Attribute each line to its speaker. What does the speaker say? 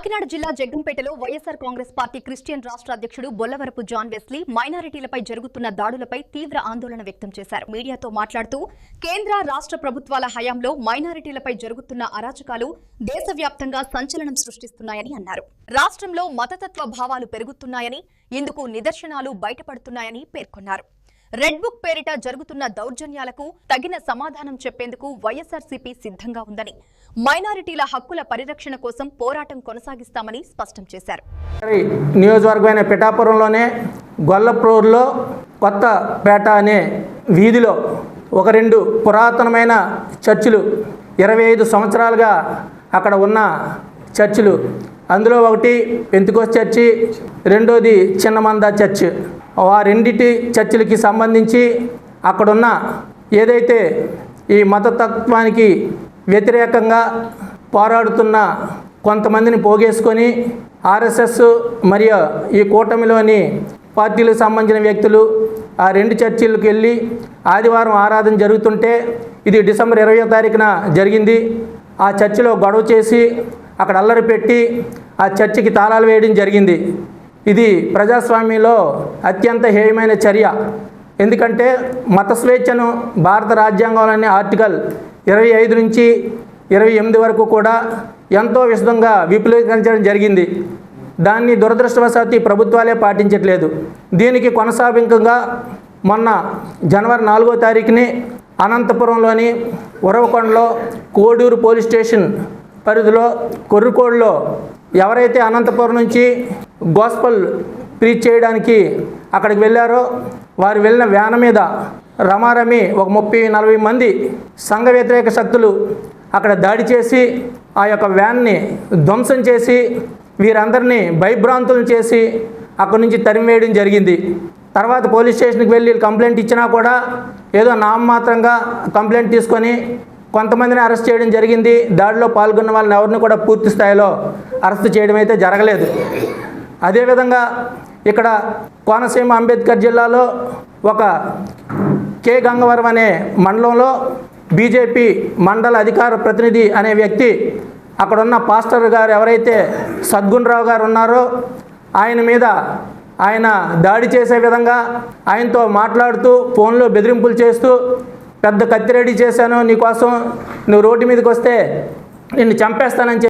Speaker 1: కాకినాడ జిల్లా జగ్గంపేటలో YSR Congress party Christian రాష్ట్ర అధ్యక్షుడు బొల్లవరపు జాన్ వెస్లీ మైనారిటీలపై జరుగుతున్న దాడులపై తీవ్ర ఆందోళన వ్యక్తం చేశారు. మీడియాతో మాట్లాడుతూ కేంద్ర రాష్ట్ర ప్రభుత్వాల హయాంలో మైనారిటీలపై జరుగుతున్న అరాచకాలు దేశవ్యాప్తంగా సంచలనం సృష్టిస్తున్నాయని అన్నారు. రాష్ట్రంలో మతతత్వ భావాలు పెరుగుతున్నాయని, ఇందుకు నిదర్శనాలు బయటపడుతున్నాయని పేర్కొన్నారు. రెడ్ బుక్ పేరిట జరుగుతున్న దౌర్జన్యాలకు తగిన సమాధానం చెప్పేందుకు వైఎస్ఆర్సీపీ సిద్ధంగా ఉందని, మైనారిటీల హక్కుల పరిరక్షణ కోసం పోరాటం కొనసాగిస్తామని స్పష్టం చేశారు.
Speaker 2: నియోజకవర్గమైన పిఠాపురంలోనే గొల్లప్రోర్లో కొత్త పేట అనే వీధిలో ఒక రెండు పురాతనమైన చర్చిలు 25 సంవత్సరాలుగా అక్కడ ఉన్న చర్చిలు, అందులో ఒకటి పెంతెకోస్తు చర్చి, రెండోది చిన్నమంద చర్చ్. ఆ రెండిటి చర్చిలకి సంబంధించి అక్కడున్న ఏదైతే ఈ మతతత్వానికి వ్యతిరేకంగా పోరాడుతున్న కొంతమందిని పోగేసుకొని ఆర్ఎస్ఎస్ మరియు ఈ కూటమిలోని పార్టీలకు సంబంధించిన వ్యక్తులు ఆ రెండు చర్చిలకు వెళ్ళి ఆదివారం ఆరాధన జరుగుతుంటే, ఇది డిసెంబర్ 20వ తారీఖున జరిగింది. ఆ చర్చిలో గొడవ చేసి అక్కడ అల్లరి పెట్టి ఆ చర్చికి తాళాలు వేయడం జరిగింది. ఇది ప్రజాస్వామ్యంలో అత్యంత హేయమైన చర్య. ఎందుకంటే మత స్వేచ్ఛను భారత రాజ్యాంగంలోని ఆర్టికల్ 25 నుంచి 28 వరకు కూడా ఎంతో విశదంగా విపులీకరించడం జరిగింది. దాన్ని దురదృష్టవశాత్తు ప్రభుత్వాలే పాటించట్లేదు. దీనికి కొనసాగింపుగా మొన్న జనవరి 4వ తారీఖుని అనంతపురంలోని ఉరవకొండలో కోడూరు పోలీస్ స్టేషన్ పరిధిలో కొర్రుకోడులో ఎవరైతే అనంతపురం నుంచి గాస్పల్ ప్రీచ్ చేయడానికి అక్కడికి వెళ్ళారో వారు వెళ్ళిన వ్యాన్ మీద రమారమి ఒక 30-40 మంది సంఘ వ్యతిరేక శక్తులు అక్కడ దాడి చేసి ఆ యొక్క వ్యాన్ని ధ్వంసం చేసి వీరందరినీ భయభ్రాంతులను చేసి అక్కడి నుంచి తరిమివేయడం జరిగింది. తర్వాత పోలీస్ స్టేషన్కి వెళ్ళి కంప్లైంట్ ఇచ్చినా కూడా ఏదో నామమాత్రంగా కంప్లైంట్ తీసుకొని కొంతమందిని అరెస్ట్ చేయడం జరిగింది. దాడిలో పాల్గొన్న వాళ్ళని ఎవరిని కూడా పూర్తి స్థాయిలో అరెస్ట్ చేయడం అయితే జరగలేదు. అదేవిధంగా ఇక్కడ కోనసీమ అంబేద్కర్ జిల్లాలో ఒక కే గంగవరం అనే మండలంలో బీజేపీ మండల అధికార ప్రతినిధి అనే వ్యక్తి అక్కడున్న పాస్టర్ గారు ఎవరైతే సద్గుణరావు గారు ఉన్నారో ఆయన మీద ఆయన దాడి చేసే విధంగా ఆయనతో మాట్లాడుతూ ఫోన్లో బెదిరింపులు చేస్తూ, పెద్ద కత్తి రెడీ చేశాను నీకోసం, నువ్వు రోడ్డు మీదకి వస్తే నిన్ను చంపేస్తానని